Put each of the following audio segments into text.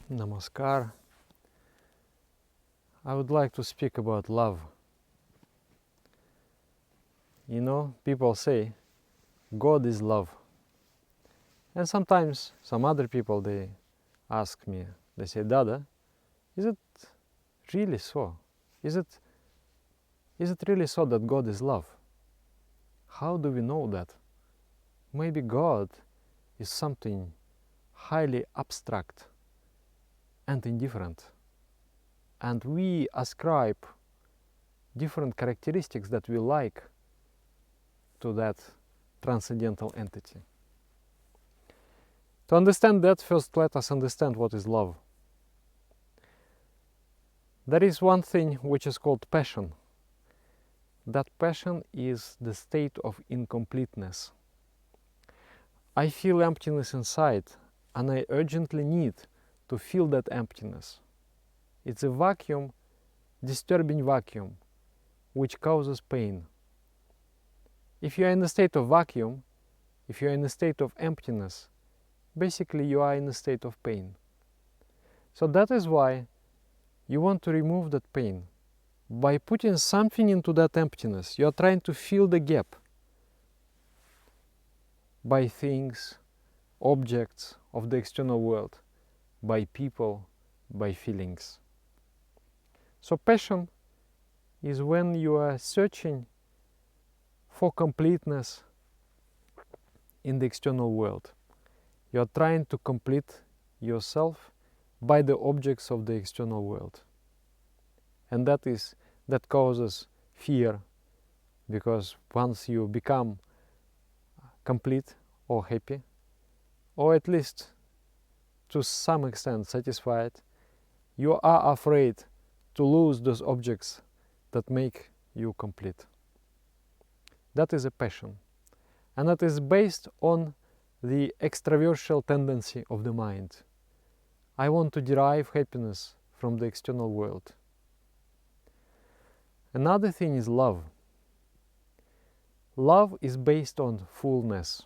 Namaskar. I would like to speak about love. You know, people say God is love. And sometimes some other people, they ask me, they say, Dada, is it really so? Is it really so that God is love? How do we know that? Maybe God is something highly abstract and indifferent. And we ascribe different characteristics that we like to that transcendental entity. To understand that, first let us understand what is love. There is one thing which is called passion. That passion is the state of incompleteness. I feel emptiness inside, and I urgently need to fill that emptiness. It's a vacuum, disturbing vacuum, which causes pain. If you are in a state of vacuum, if you are in a state of emptiness, basically you are in a state of pain. So that is why you want to remove that pain. By putting something into that emptiness, you are trying to fill the gap by things, objects of the external world, by people, by feelings. So passion is when you are searching for completeness in the external world. You are trying to complete yourself by the objects of the external world. And that causes fear, because once you become complete or happy, or at least to some extent satisfied, you are afraid to lose those objects that make you complete. That is a passion. And that is based on the extraversial tendency of the mind. I want to derive happiness from the external world. Another thing is love. Love is based on fullness,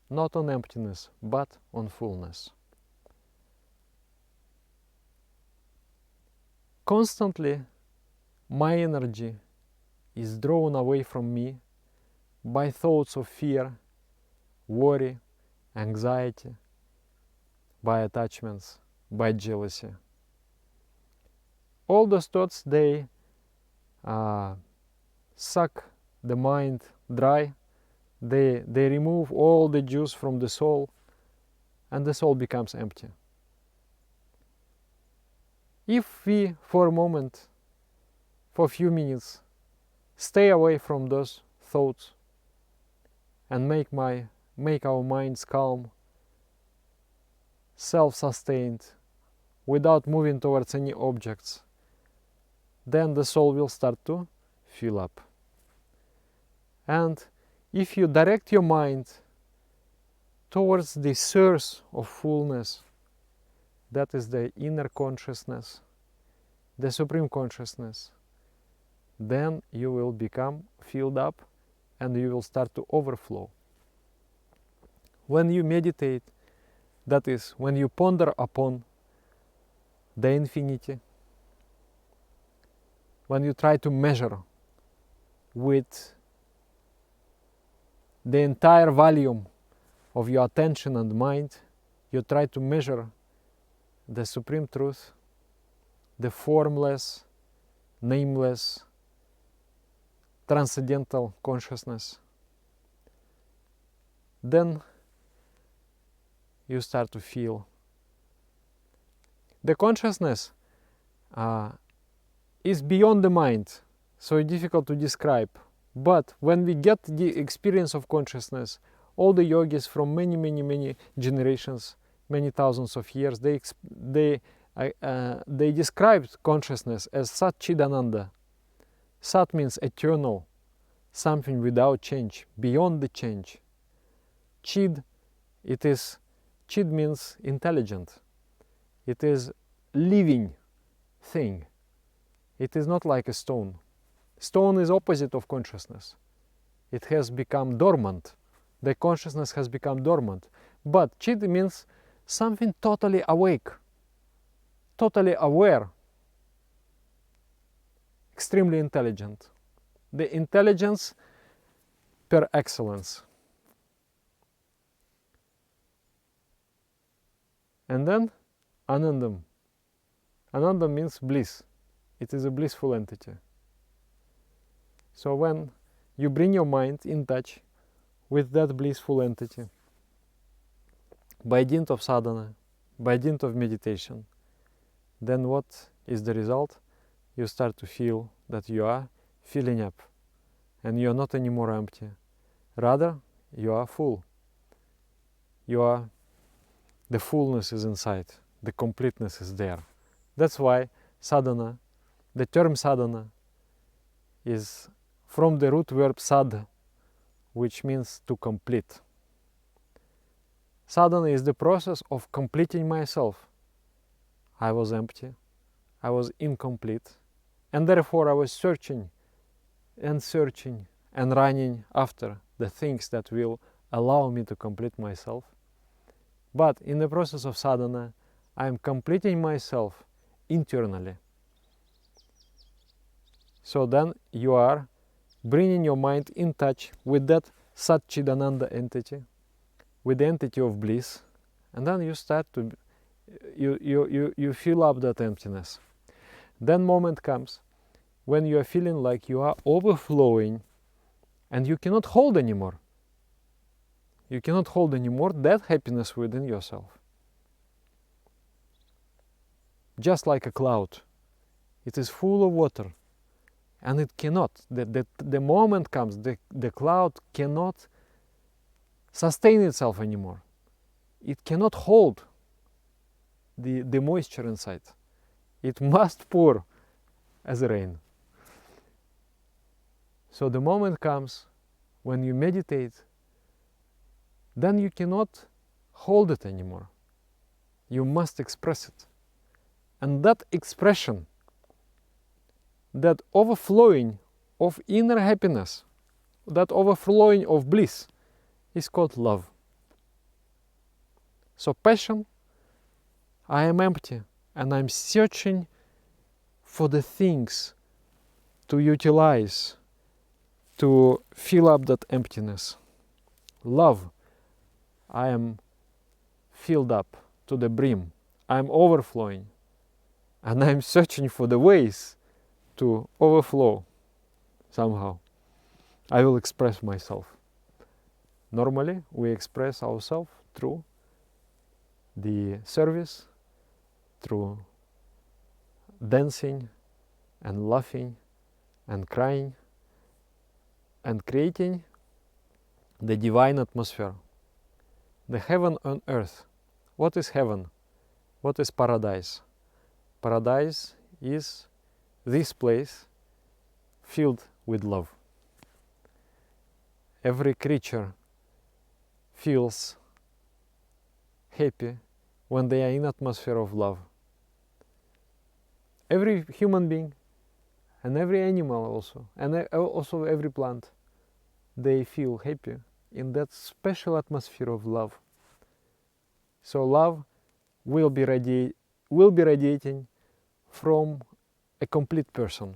not on emptiness, but on fullness. Constantly, my energy is drawn away from me by thoughts of fear, worry, anxiety, by attachments, by jealousy. All those thoughts, they suck the mind dry, they remove all the juice from the soul, and the soul becomes empty. If we, for a moment, for a few minutes, stay away from those thoughts and make our minds calm, self-sustained, without moving towards any objects, then the soul will start to fill up. And if you direct your mind towards the source of fullness, that is the inner consciousness, the supreme consciousness, then you will become filled up and you will start to overflow. When you meditate, that is, when you ponder upon the infinity, when you try to measure with the entire volume of your attention and mind, you try to measure the supreme truth, the formless, nameless, transcendental consciousness, then you start to feel. The consciousness is beyond the mind, so difficult to describe. But when we get the experience of consciousness, all the yogis from many generations, many thousands of years, they described consciousness as Sat Chidananda. Sat means eternal, something without change, beyond the change. Chid means intelligent. It is living thing. It is not like a stone. Stone is opposite of consciousness. It has become dormant. The consciousness has become dormant. But Chid means something totally awake. totally aware, extremely intelligent. The intelligence per excellence. And then Anandam. Anandam means bliss. It is a blissful entity. So when you bring your mind in touch with that blissful entity, by dint of sadhana, by dint of meditation, then what is the result? You start to feel that you are filling up, and you are not anymore empty. Rather, you are full. The fullness is inside, the completeness is there. That's why sadhana, the term sadhana, is from the root verb sad, which means to complete. Sadhana is the process of completing myself. I was empty, I was incomplete, and therefore I was searching and running after the things that will allow me to complete myself. But in the process of sadhana, I am completing myself internally. So then you are bringing your mind in touch with that Satchidananda entity, with the entity of bliss, and then you start to, you fill up that emptiness. Then moment comes when you are feeling like you are overflowing and you cannot hold anymore. You cannot hold anymore that happiness within yourself. Just like a cloud, it is full of water, and it cannot. The moment comes, the cloud cannot sustain itself anymore. It cannot hold the moisture inside. It must pour as rain. So the moment comes when you meditate, then you cannot hold it anymore. You must express it. And that expression, that overflowing of inner happiness, that overflowing of bliss, is called love. So passion, I am empty and I'm searching for the things to utilize, to fill up that emptiness. Love, I am filled up to the brim. I am overflowing, and I am searching for the ways to overflow somehow. I will express myself. Normally, we express ourselves through the service, through dancing and laughing and crying and creating the divine atmosphere. The heaven on earth. What is heaven? What is paradise? Paradise is this place filled with love. Every creature feels happy when they are in atmosphere of love. Every human being and every animal also, and also every plant, they feel happy in that special atmosphere of love. So love will be radiating from a complete person.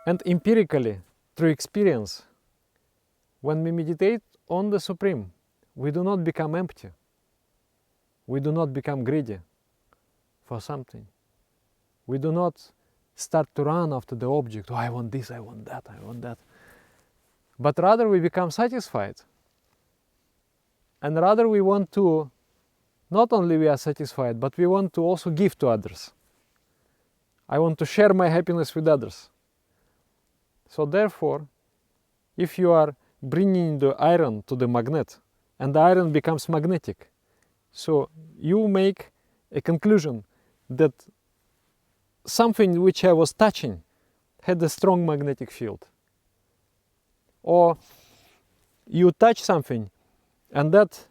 And empirically, through experience, when we meditate on the Supreme, we do not become empty. We do not become greedy for something. We do not start to run after the object. Oh, I want this, I want that, I want that. But rather we become satisfied. And rather we want to, not only we are satisfied, but we want to also give to others. I want to share my happiness with others. So therefore, if you are bringing the iron to the magnet, and the iron becomes magnetic, so you make a conclusion that something which I was touching had a strong magnetic field. Or you touch something and that,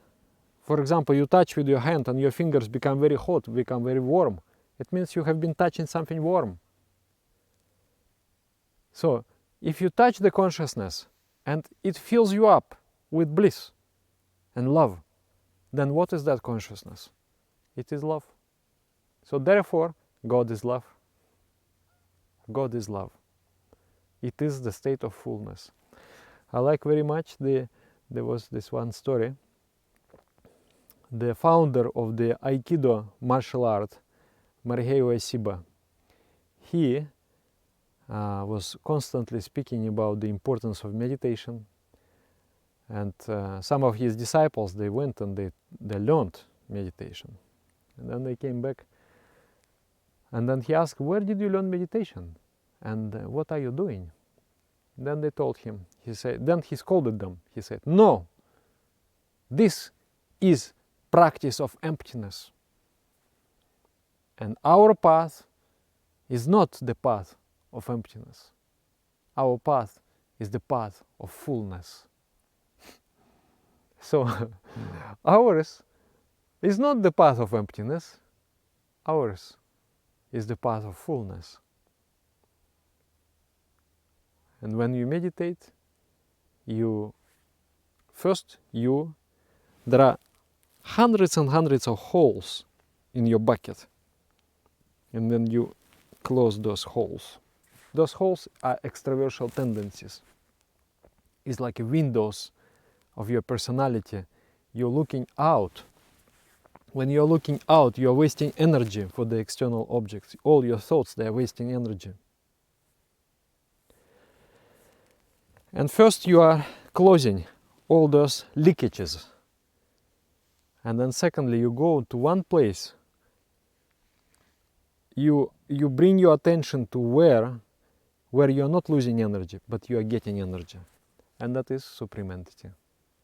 for example, you touch with your hand and your fingers become very hot, become very warm. It means you have been touching something warm. So if you touch the consciousness and it fills you up with bliss and love, then what is that consciousness? It is love. So therefore, God is love. God is love. It is the state of fullness. I like very much there was this one story. The founder of the Aikido martial art, Morihei Ueshiba, he was constantly speaking about the importance of meditation. And some of his disciples, they went and they learned meditation. And then they came back. And then he asked, where did you learn meditation? And what are you doing? Then they told him. Then he scolded them. He said, no, this is practice of emptiness. And our path is not the path of emptiness. Our path is the path of fullness. So ours is not the path of emptiness. Ours is the path of fullness. And when you meditate, there are hundreds and hundreds of holes in your bucket. And then you close those holes. Those holes are extraversial tendencies. It's like windows of your personality. You're looking out. When you're looking out, you're wasting energy for the external objects. All your thoughts, they're wasting energy. And first you are closing all those leakages. And then secondly, you go to one place. You bring your attention to where you're not losing energy, but you are getting energy. And that is Supreme Entity,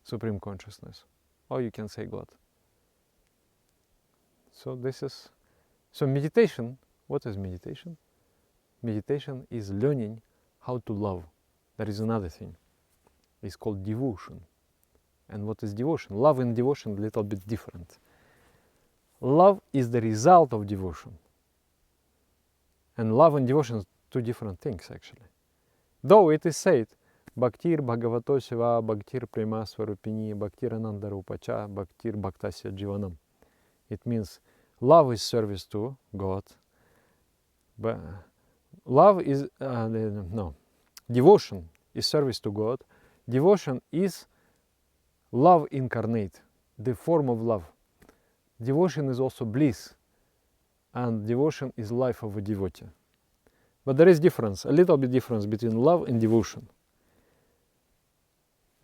Supreme Consciousness. Or you can say God. So meditation, what is meditation? Meditation is learning how to love. There is another thing. It's called devotion. And what is devotion? Love and devotion are a little bit different. Love is the result of devotion. And love and devotion are two different things, actually. Though it is said, Bhaktir Bhagavato Siva, Bhaktir Prema Swarupini, Bhaktir Ananda Rupacha, Bhaktir Bhaktasya Jivanam. It means love is service to God. But love is, devotion is service to God. Devotion is love incarnate, the form of love. Devotion is also bliss, and devotion is life of a devotee. But there is difference, a little bit difference between love and devotion.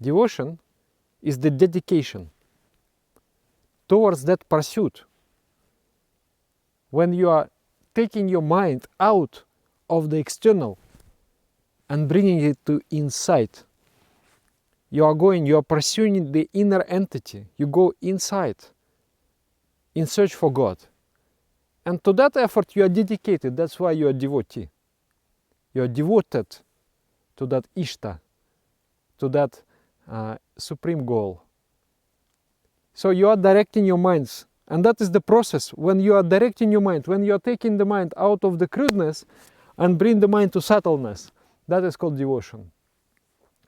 Devotion is the dedication towards that pursuit. When you are taking your mind out of the external and bringing it to inside, you are pursuing the inner entity. You go inside in search for God. And to that effort you are dedicated. That's why you are devotee. You are devoted to that Ishta, to that supreme goal. So you are directing your minds. And that is the process. When you are directing your mind, when you are taking the mind out of the crudeness and bring the mind to subtleness, that is called devotion.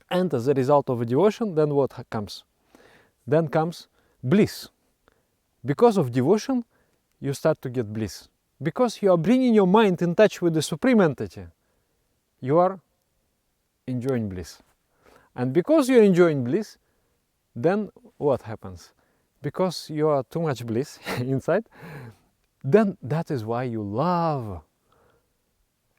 And as a result of a devotion, then what comes? Then comes bliss. Because of devotion, you start to get bliss. Because you are bringing your mind in touch with the Supreme Entity, you are enjoying bliss. And because you are enjoying bliss, then what happens? Because you are too much bliss inside, then that is why you love.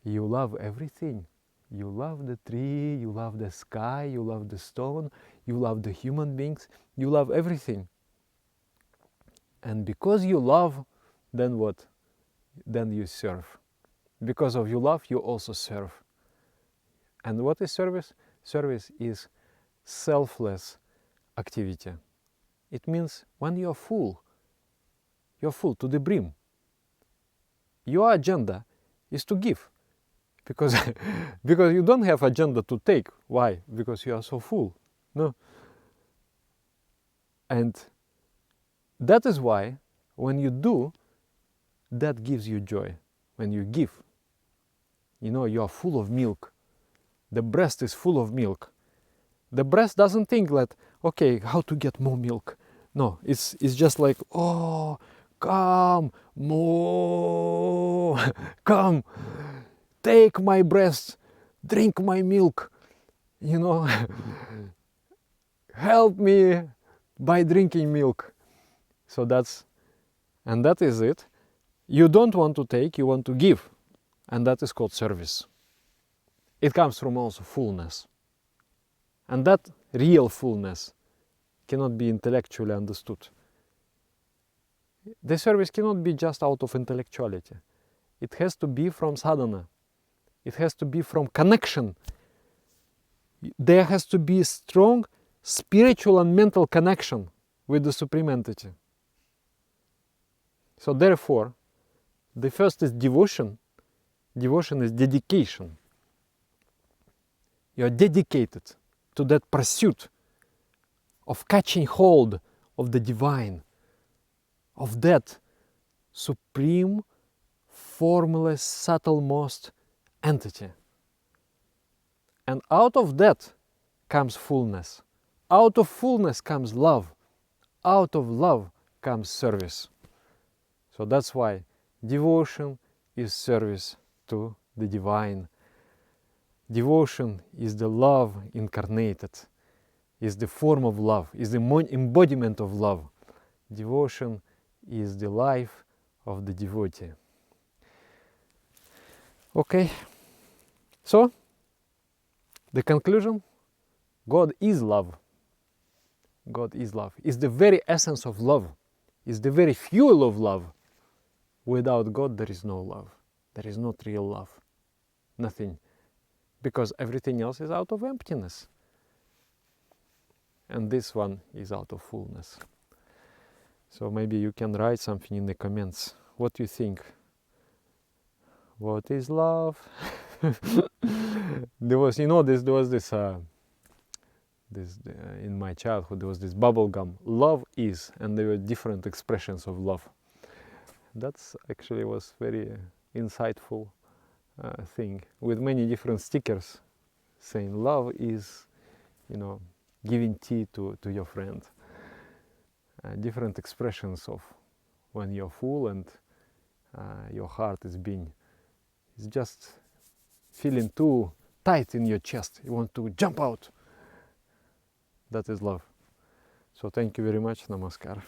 You love everything. You love the tree, you love the sky, you love the stone, you love the human beings, you love everything. And because you love, then what? Then you serve. Because of your love, you also serve. And what is service? Service is selfless activity. It means when you're full to the brim. Your agenda is to give. Because you don't have agenda to take. Why? Because you are so full. No. And that is why when you do, that gives you joy. When you give, you are full of milk. The breast is full of milk. The breast doesn't think that, okay, how to get more milk? No, it's just like, oh, come, more, come, take my breast, drink my milk, you know, help me by drinking milk. So that is it. You don't want to take, you want to give. And that is called service. It comes from also fullness. And that real fullness cannot be intellectually understood. The service cannot be just out of intellectuality. It has to be from sadhana. It has to be from connection. There has to be strong spiritual and mental connection with the Supreme Entity. So therefore, the first is devotion. Devotion is dedication. You are dedicated to that pursuit of catching hold of the divine, of that supreme, formless, subtlemost entity. And out of that comes fullness. Out of fullness comes love. Out of love comes service. So that's why devotion is service to the divine. Devotion is the love incarnated, is the form of love, is the embodiment of love. Devotion is the life of the devotee. Okay, so the conclusion: God is love. God is love. Is the very essence of love. Is the very fuel of love. Without God there is no love. There is not real love. Nothing. Because everything else is out of emptiness. And this one is out of fullness. So maybe you can write something in the comments. What do you think? What is love? There was this in my childhood, there was this bubble gum. Love is, and there were different expressions of love. That's actually was very insightful thing, with many different stickers saying love is, giving tea to your friend. Different expressions of when you're full and your heart is just feeling too tight in your chest. You want to jump out. That is love. So thank you very much. Namaskar.